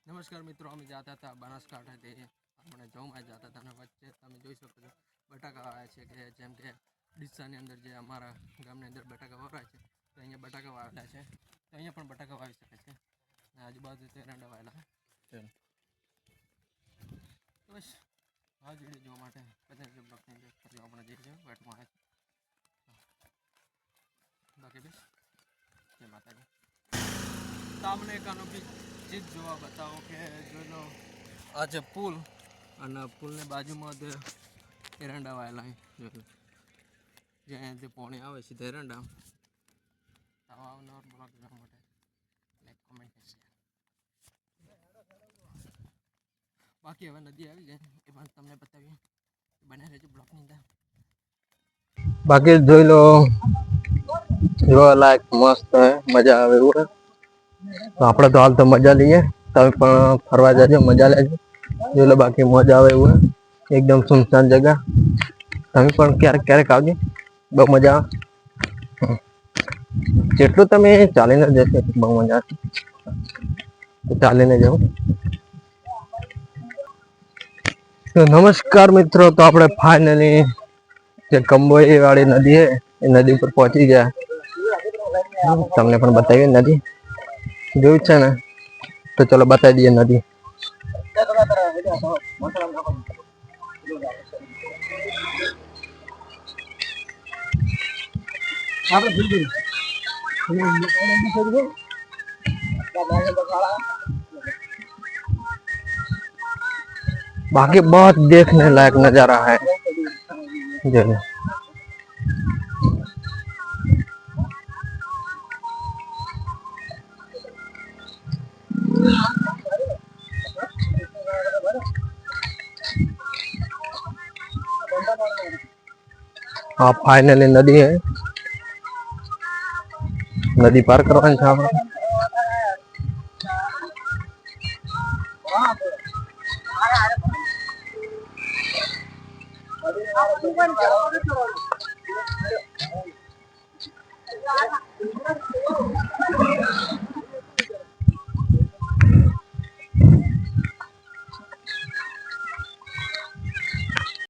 નમસ્કાર મિત્રો, અમે જતા હતા બનાસકાંઠાથી આપણે જવમાં જતા હતા અને વચ્ચે તમે જોઈ શકો છો બટાકા વાવ્યા છે કે જેમ કે ડીસાની અંદર જે અમારા ગામની અંદર બટાકા વપરાય છે તો અહીંયા બટાકા વાવેલા છે તો અહીંયા પણ બટાકા વાવી શકે છે અને આજુબાજુ એરંડા વાવેલા છે તો બસ આ વિડીયો જોવા માટે બધા બ્લોકની અંદર ફરી આપણે જઈએ છીએ વેટમાં આવે છે બાકી બસ જય માતાજી તમને એક અનોખી ચીજ જોવા બતાવો કે જોઈ લો આ છે પુલ અને પુલની બાજુમાં જ એરંડા વાયેલા જોઈ લો જ્યાંથી પાણી આવે સીધા એરંડા આવા અવનવર બ્લોગ જોવા માટે લાઈક કોમેન્ટ શેર બાકી હવે નદી આવી જાય એ પણ તમને બતાવીએ બને રહેજો બ્લોગની અંદર બાકી જોઈ લો જોવા લાયક મસ્ત મજા આવે એવું તો આપણે તો હાલ તો મજા લઈએ તમે પણ ફરવા જજો મજા લેજો જોઈ લો બાકી મજા આવે એવું એકદમ સુનસાન જગા તમે પણ ક્યારેક ક્યારેક આવજો બહુ મજા આવે જેટલું તમે ચાલીને જશો બહુ મજા આવે ચાલીને જવું તો નમસ્કાર મિત્રો તો આપણે ફાઇનલી જે કંબોઈ વાળી નદી છે એ નદી ઉપર પહોંચી ગયા તમને પણ બતાવીએ નદી જોયું છે ને તો ચલો બતાવી દઈએ નદી बाकी बहुत देखने लायक नजारा है जो हाँ फाइनली नदी है नदी पार करवानी है આપણે